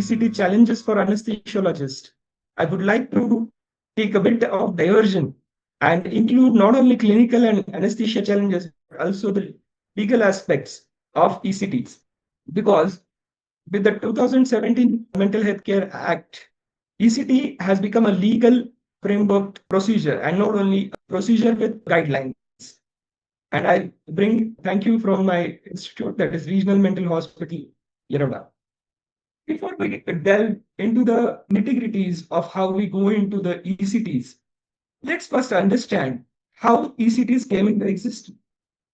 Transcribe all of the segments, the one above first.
ECT challenges for anesthesiologists, I would like to take a bit of diversion and include not only clinical and anesthesia challenges, but also the legal aspects of ECTs. Because with the 2017 Mental Health Care Act, ECT has become a legal framework procedure and not only a procedure with guidelines. And I bring thank you from my institute, that is Regional Mental Hospital, Yeroda. Before we delve into the nitty-gritties of how we go into the ECTs, let's first understand how ECTs came into existence.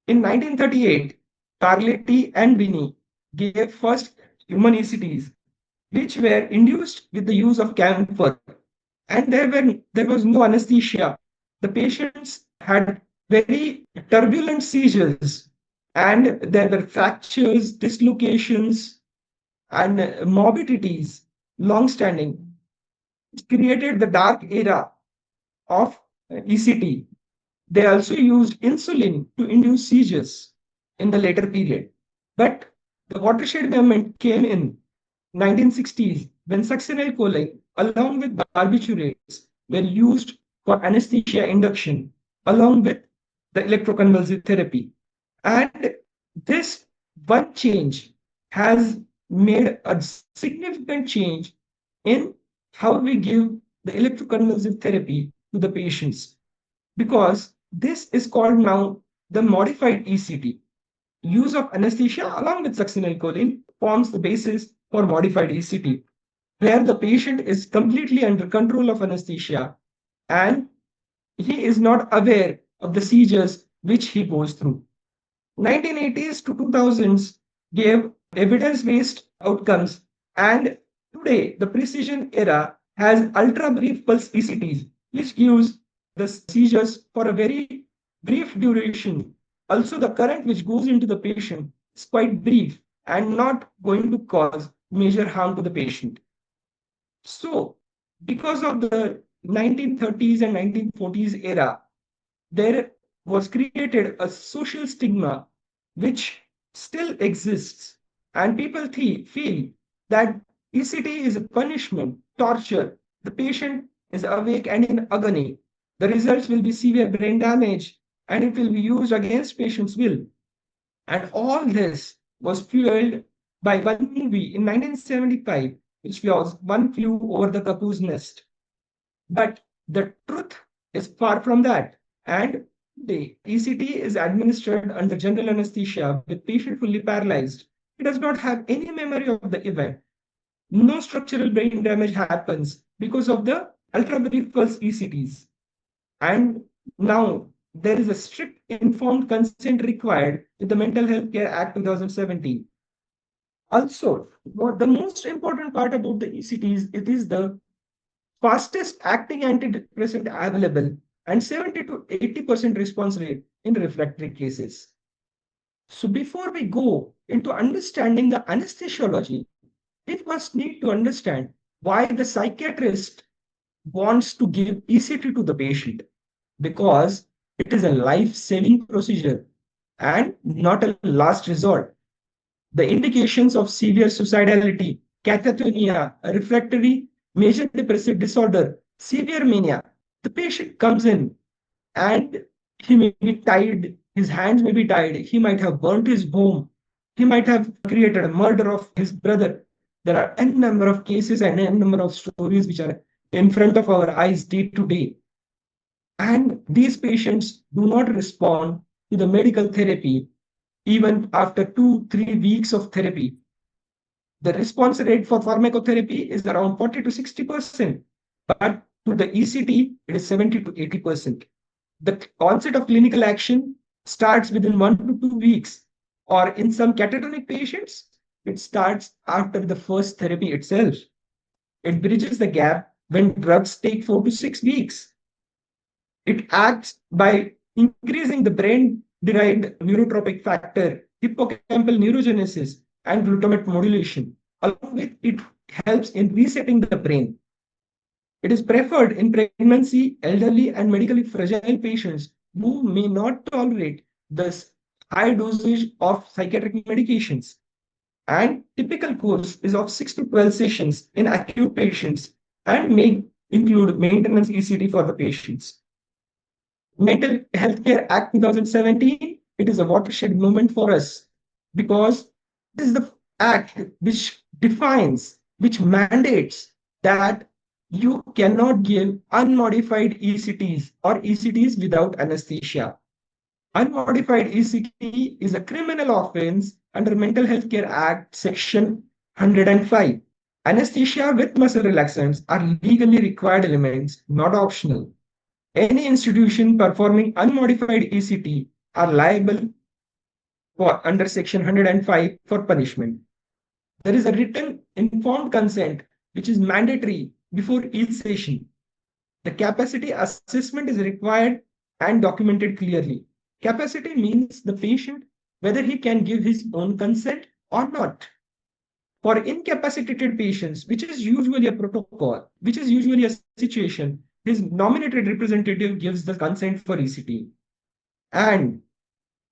In 1938, Carletti and Binney gave first human ECTs, which were induced with the use of camphor, and there was no anesthesia. The patients had very turbulent seizures, and there were fractures, dislocations, and morbidities, long-standing. It created the dark era of ECT. They also used insulin to induce seizures in the later period. But the watershed moment came in 1960s when succinylcholine, along with barbiturates, were used for anesthesia induction, along with the electroconvulsive therapy. And this one change has made a significant change in how we give the electroconvulsive therapy to the patients, because this is called now the modified ECT. Use of anesthesia along with succinylcholine forms the basis for modified ECT, where the patient is completely under control of anesthesia and he is not aware of the seizures which he goes through. 1980s to 2000s gave evidence-based outcomes, and today the precision era has ultra-brief pulse ECTs, which gives the seizures for a very brief duration. Also, the current which goes into the patient is quite brief and not going to cause major harm to the patient. So, because of the 1930s and 1940s era, there was created a social stigma which still exists, and people feel that ECT is a punishment, torture. The patient is awake and in agony. The results will be severe brain damage, and it will be used against patient's will. And all this was fueled by one movie in 1975, which was One Flew Over the Cuckoo's Nest. But the truth is far from that. And the ECT is administered under general anesthesia with patient fully paralyzed. He does not have any memory of the event. No structural brain damage happens because of the ultra-brief pulse ECTs. And now there is a strict informed consent required with the Mental Health Care Act 2017. Also, what the most important part about the ECTs, it is the fastest acting antidepressant available and 70 to 80% response rate in refractory cases. So before we go into understanding the anesthesiology, we must need to understand why the psychiatrist wants to give ECT to the patient, because it is a life-saving procedure and not a last resort. The indications of severe suicidality, catatonia, refractory major depressive disorder, severe mania. The patient comes in and he may be tied, his hands may be tied, he might have burnt his home, he might have created a murder of his brother. There are n number of cases and n number of stories which are in front of our eyes day to day. And these patients do not respond to the medical therapy even after 2-3 weeks of therapy. The response rate for pharmacotherapy is around 40 to 60%, but to the ECT, it is 70 to 80%. The onset of clinical action starts within 1 to 2 weeks, or in some catatonic patients, it starts after the first therapy itself. It bridges the gap when drugs take 4 to 6 weeks. It acts by increasing the brain-derived neurotropic factor, hippocampal neurogenesis, and glutamate modulation. Along with it helps in resetting the brain. It is preferred in pregnancy, elderly, and medically fragile patients who may not tolerate this high dosage of psychiatric medications. And typical course is of 6 to 12 sessions in acute patients and may include maintenance ECT for the patients. Mental Healthcare Act 2017, it is a watershed moment for us because this is the act which defines, which mandates that you cannot give unmodified ECTs or ECTs without anesthesia. Unmodified ECT is a criminal offense under Mental Health Care Act Section 105. Anesthesia with muscle relaxants are legally required elements, not optional. Any institution performing unmodified ECT are liable for under Section 105 for punishment. There is a written informed consent which is mandatory before each session. The capacity assessment is required and documented clearly. Capacity means the patient whether he can give his own consent or not. For incapacitated patients, which is usually a protocol, which is usually a situation, his nominated representative gives the consent for ECT. And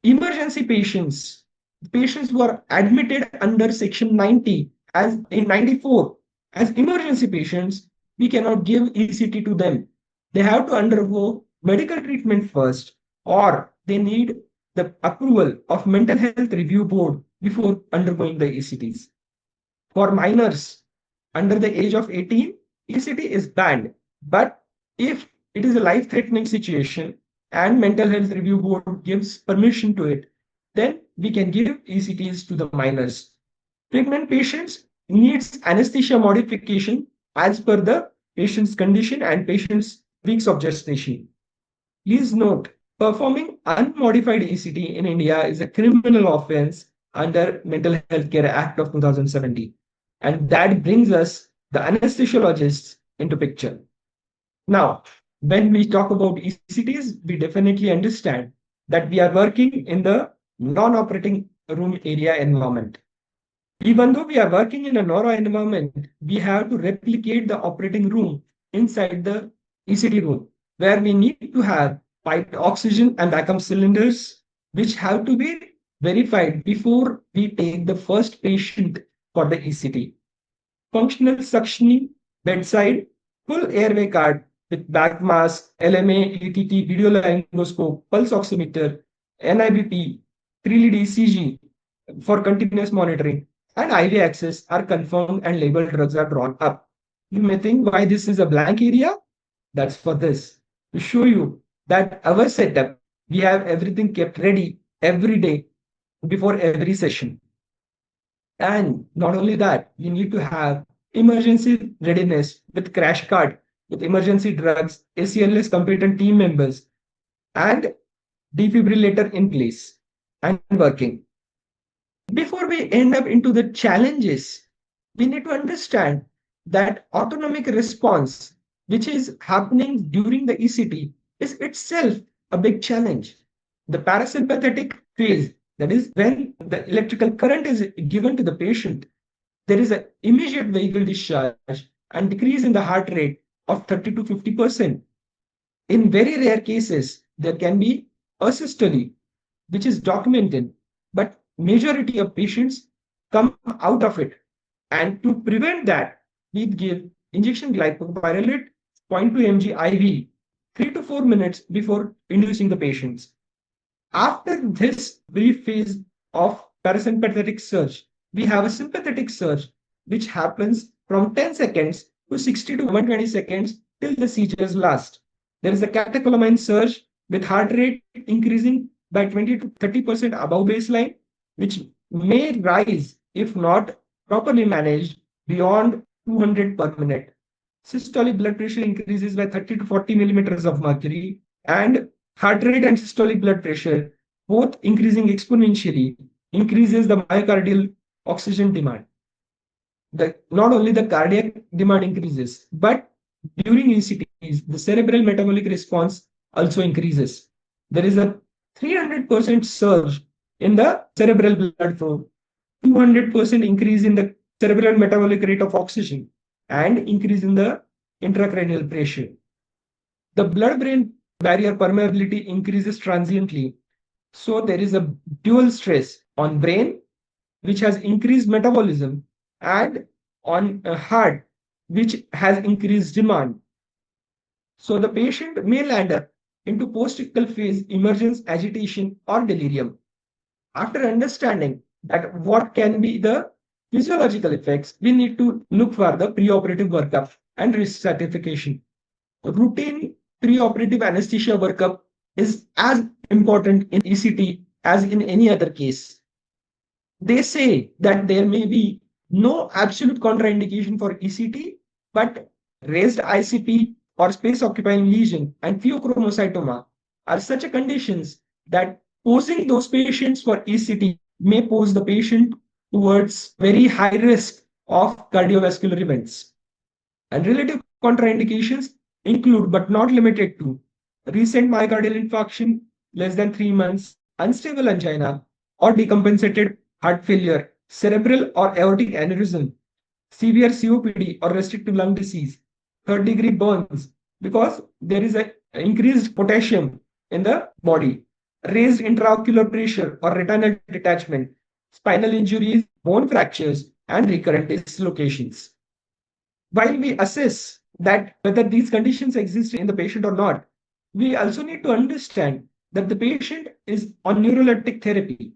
emergency patients who are admitted under Section 90 as in 94 as emergency patients, we cannot give ECT to them. They have to undergo medical treatment first, or they need the approval of mental health review board before undergoing the ECTs. For minors under the age of 18, ECT is banned. But if it is a life-threatening situation and mental health review board gives permission to it, then we can give ECTs to the minors. Pregnant patients needs anesthesia modification as per the patient's condition and patient's weeks of gestation. Please note, performing unmodified ECT in India is a criminal offense under Mental Health Care Act of 2017. And that brings us, the anesthesiologists, into picture. Now, when we talk about ECTs, we definitely understand that we are working in the non-operating room area environment. Even though we are working in a neuro environment, we have to replicate the operating room inside the ECT room, where we need to have piped oxygen and vacuum cylinders, which have to be verified before we take the first patient for the ECT. Functional suctioning, bedside, full airway card with back mask, LMA, ETT, video laryngoscope, pulse oximeter, NIBP, 3-lead ECG for continuous monitoring, and IV access are confirmed and labeled drugs are drawn up. You may think why this is a blank area? That's for this, to show you that our setup, we have everything kept ready every day before every session. And not only that, we need to have emergency readiness with crash cart, with emergency drugs, ACLS competent team members, and defibrillator in place and working. Before we end up into the challenges, we need to understand that autonomic response, which is happening during the ECT, is itself a big challenge. The parasympathetic phase, that is when the electrical current is given to the patient, there is an immediate vehicle discharge and decrease in the heart rate of 30 to 50%. In very rare cases, there can be asystole, which is documented, but majority of patients come out of it. And to prevent that, we give injection glycopyrrolate 0.2 mg IV 3 to 4 minutes before inducing the patients. After this brief phase of parasympathetic surge, we have a sympathetic surge, which happens from 10 seconds to 60 to 120 seconds till the seizures last. There is a catecholamine surge with heart rate increasing by 20 to 30% above baseline, which may rise if not properly managed beyond 200 per minute. Systolic blood pressure increases by 30 to 40 millimeters of mercury, and heart rate and systolic blood pressure, both increasing exponentially, increases the myocardial oxygen demand. Not only the cardiac demand increases, but during ECTs, the cerebral metabolic response also increases. There is a 300% surge in the cerebral blood flow, 200% increase in the cerebral metabolic rate of oxygen, and increase in the intracranial pressure. The blood-brain barrier permeability increases transiently. So there is a dual stress on brain which has increased metabolism, and on a heart, which has increased demand. So the patient may land up into post-ictal phase emergence, agitation, or delirium. After understanding that what can be the physiological effects, we need to look for the preoperative workup and risk stratification. Routine preoperative anesthesia workup is as important in ECT as in any other case. They say that there may be no absolute contraindication for ECT, but raised ICP or space occupying lesion and pheochromocytoma are such a conditions that posing those patients for ECT may pose the patient towards very high risk of cardiovascular events. And relative contraindications include but not limited to recent myocardial infarction less than 3 months, unstable angina or decompensated heart failure, cerebral or aortic aneurysm, severe COPD or restrictive lung disease, third degree burns, because there is an increased potassium in the body, raised intraocular pressure or retinal detachment, spinal injuries, bone fractures, and recurrent dislocations. While we assess that whether these conditions exist in the patient or not, we also need to understand that the patient is on neuroleptic therapy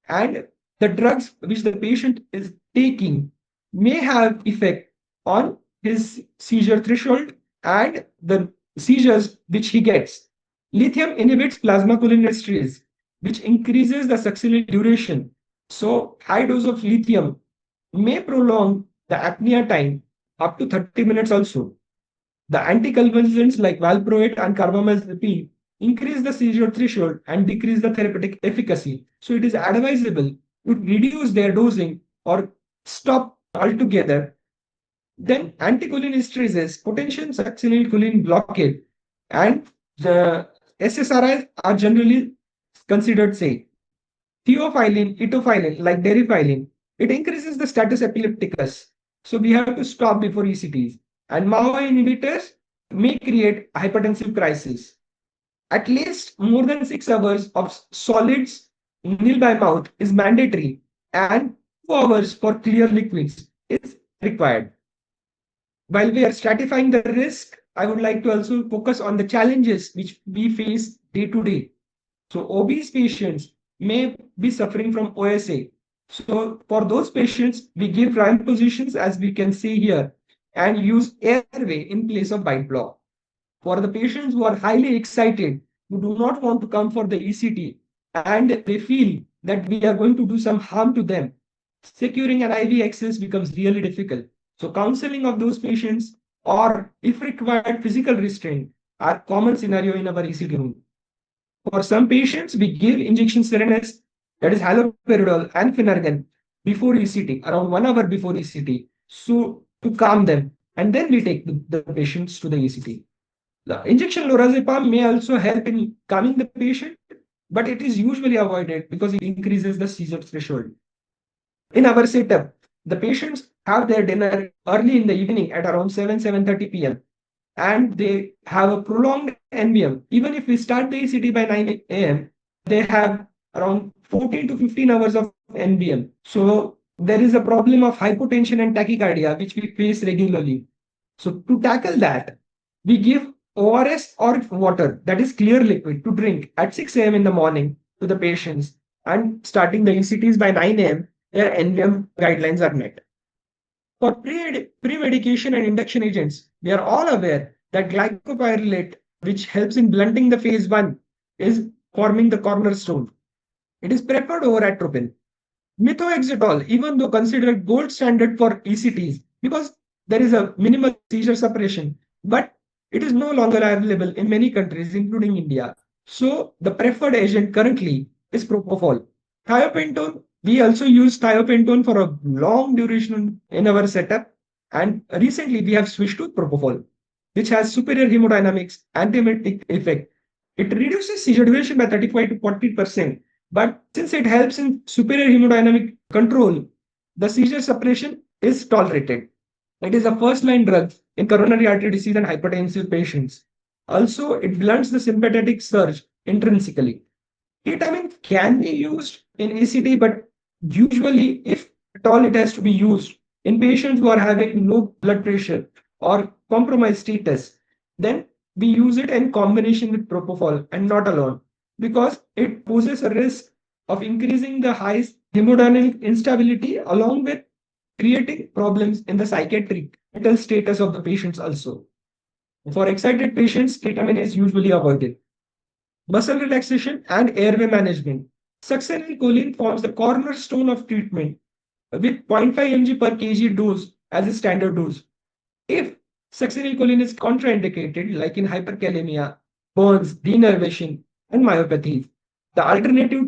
and the drugs which the patient is taking may have effect on his seizure threshold and the seizures which he gets. Lithium inhibits plasma cholinesterase, which increases the succinyl duration. So high dose of lithium may prolong the apnea time up to 30 minutes also. The anticonvulsants like valproate and carbamazepine increase the seizure threshold and decrease the therapeutic efficacy. So it is advisable to reduce their dosing or stop altogether. Then anticholinesterases, potential succinylcholine blockade, and the SSRIs are generally considered safe. Theophylline, etophylline, like derifylline, it increases the status epilepticus. So we have to stop before ECTs. And MAOA inhibitors may create hypertensive crisis. At least more than 6 hours of solids nil by mouth is mandatory, and 2 hours for clear liquids is required. While we are stratifying the risk, I would like to also focus on the challenges which we face day to day. So obese patients may be suffering from OSA. So for those patients, we give prime positions as we can see here and use airway in place of bite block. For the patients who are highly excited, who do not want to come for the ECT and they feel that we are going to do some harm to them, securing an IV access becomes really difficult. So counseling of those patients or if required physical restraint are common scenario in our ECT room. For some patients, we give injection Serenase, that is haloperidol and Phenergan before ECT, around 1 hour before ECT, so to calm them, and then we take the patients to the ECT. The injection lorazepam may also help in calming the patient, but it is usually avoided because it increases the seizure threshold. In our setup, the patients have their dinner early in the evening at around 7:30 p.m. and they have a prolonged NBM. Even if we start the ECT by 9 a.m., they have around 14 to 15 hours of NBM. So there is a problem of hypotension and tachycardia, which we face regularly. So to tackle that, we give ORS or water, that is clear liquid, to drink at 6 a.m. in the morning to the patients, and starting the ECTs by 9 a.m., their NBM guidelines are met. For pre-medication and induction agents, we are all aware that glycopyrrolate, which helps in blunting the phase 1, is forming the cornerstone. It is preferred over atropine. Methotrexate, even though considered gold standard for ECTs, because there is a minimal seizure suppression, but it is no longer available in many countries, including India. So the preferred agent currently is propofol. Thiopentone, we also use thiopentone for a long duration in our setup. And recently we have switched to propofol, which has superior hemodynamics, antiemetic effect. It reduces seizure duration by 35 to 40%. But since it helps in superior hemodynamic control, the seizure suppression is tolerated. It is a first-line drug in coronary artery disease and hypertensive patients. Also, it blunts the sympathetic surge intrinsically. Ketamine can be used in ECT, but Usually, if at all it has to be used in patients who are having low blood pressure or compromised status, then we use it in combination with propofol and not alone, because it poses a risk of increasing the high hemodynamic instability along with creating problems in the psychiatric mental status of the patients also. For excited patients, ketamine is usually avoided. Muscle relaxation and airway management. Succinylcholine forms the cornerstone of treatment with 0.5 mg per kg dose as a standard dose. If succinylcholine is contraindicated, like in hyperkalemia, burns, denervation, and myopathy, the alternative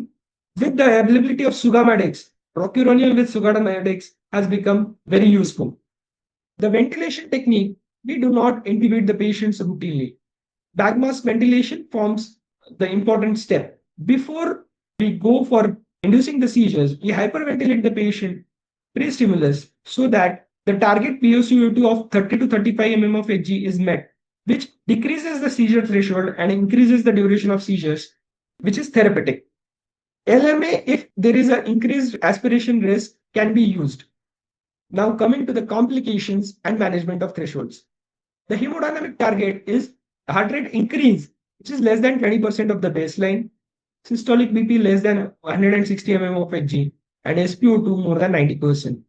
with the availability of sugammadex, rocuronium with sugammadex has become very useful. The ventilation technique, we do not intubate the patients routinely. Bag mask ventilation forms the important step. Before we go for inducing the seizures, we hyperventilate the patient pre-stimulus so that the target POCO2 of 30 to 35 mm of Hg is met, which decreases the seizure threshold and increases the duration of seizures, which is therapeutic. LMA, if there is an increased aspiration risk, can be used. Now coming to the complications and management of thresholds. The hemodynamic target is heart rate increase, which is less than 20% of the baseline, systolic BP less than 160 mm of Hg, and SpO2 more than 90%.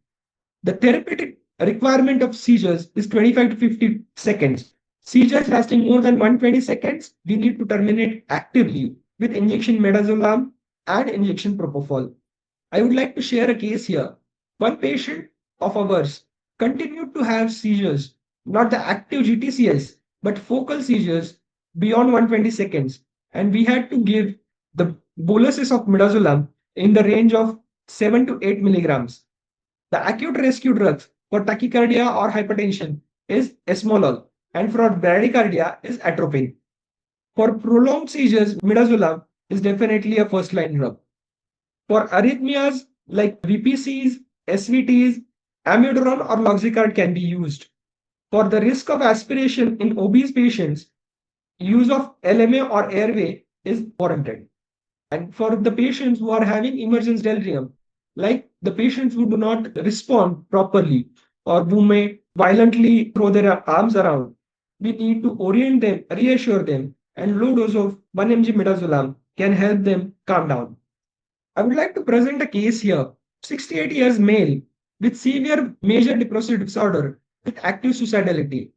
The therapeutic requirement of seizures is 25 to 50 seconds. Seizures lasting more than 120 seconds, we need to terminate actively with injection midazolam and injection propofol. I would like to share a case here. One patient of ours continued to have seizures, not the active GTCS, but focal seizures beyond 120 seconds. And we had to give the boluses of midazolam in the range of 7 to 8 milligrams. The acute rescue drugs for tachycardia or hypertension is esmolol, and for bradycardia is atropine. For prolonged seizures, midazolam is definitely a first-line drug. For arrhythmias like VPCs, SVTs, amiodarone or loxicard can be used. For the risk of aspiration in obese patients, use of LMA or airway is warranted. And for the patients who are having emergence delirium, like the patients who do not respond properly or who may violently throw their arms around, we need to orient them, reassure them, and low dose of 1 mg midazolam can help them calm down. I would like to present a case here. 68 years male with severe major depressive disorder with active suicidality.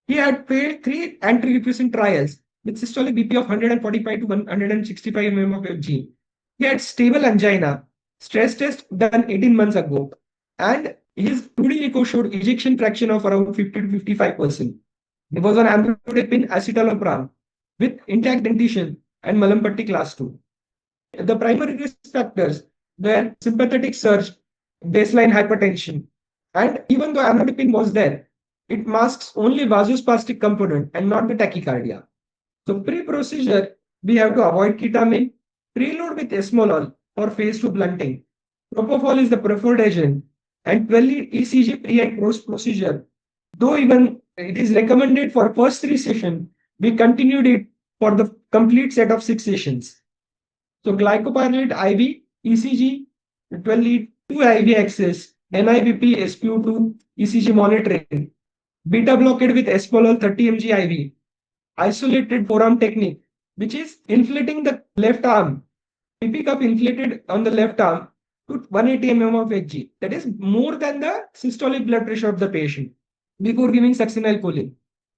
He had failed 3 antidepressant trials with systolic BP of 145 to 165 mm of Fg. He had stable angina, stress test done 18 months ago, and his 2D echo showed ejection fraction of around 50 to 55%. He was on amlodipine acetylopram with intact dentition and Malampatti class 2. The primary risk factors were sympathetic surge, baseline hypertension, and even though amlodipine was there, it masks only vasospastic component and not the tachycardia. So pre-procedure, we have to avoid ketamine, preload with esmolol for phase 2 blunting. Propofol is the preferred agent, and 12-lead ECG pre and post procedure. Though even it is recommended for first 3 sessions, we continued it for the complete set of 6 sessions. So glycopyrrolate IV, ECG, 12-lead 2 IV access, NIBP, SpO2, ECG monitoring, beta blockade with esmolol 30 mg IV, isolated forearm technique, which is inflating the left arm, PP cup inflated on the left arm to 180 mm of Hg. That is more than the systolic blood pressure of the patient before giving succinylcholine.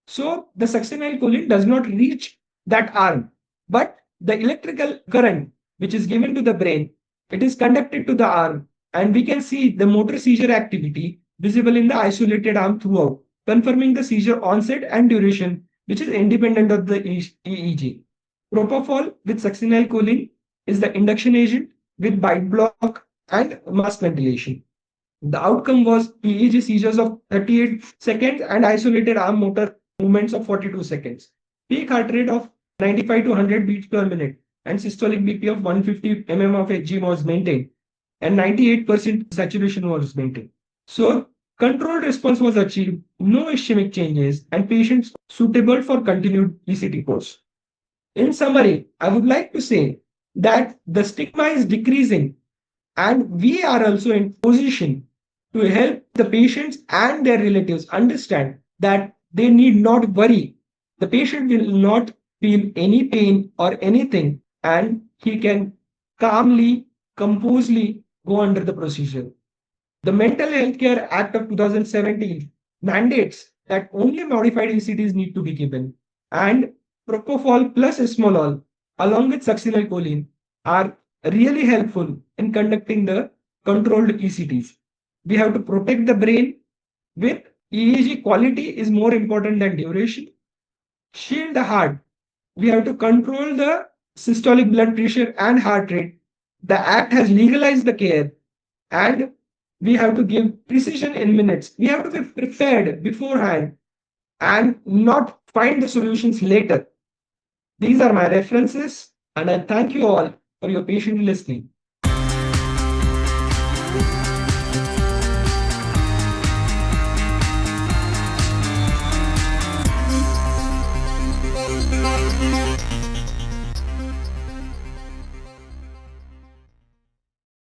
So the succinylcholine does not reach that arm, but the electrical current which is given to the brain, it is conducted to the arm, and we can see the motor seizure activity visible in the isolated arm throughout, confirming the seizure onset and duration, which is independent of the EEG. Propofol with succinylcholine is the induction agent with bite block and mask ventilation. The outcome was EEG seizures of 38 seconds and isolated arm motor movements of 42 seconds. Peak heart rate of 95 to 100 beats per minute and systolic BP of 150 mm of Hg was maintained, and 98% saturation was maintained. So controlled response was achieved, no ischemic changes, and patients suitable for continued ECT course. In summary, I would like to say that the stigma is decreasing And we are also in position to help the patients and their relatives understand that they need not worry. The patient will not feel any pain or anything, and he can calmly, composedly go under the procedure. The Mental Health Care Act of 2017 mandates that only modified ECTs need to be given, and propofol plus esmolol, along with succinylcholine, are really helpful in conducting the controlled ECTs. We have to protect the brain with EEG. Quality is more important than duration. Shield the heart. We have to control the systolic blood pressure and heart rate. The act has legalized the care, and we have to give precision in minutes. We have to be prepared beforehand and not find the solutions later. These are my references, and I thank you all for your patient listening.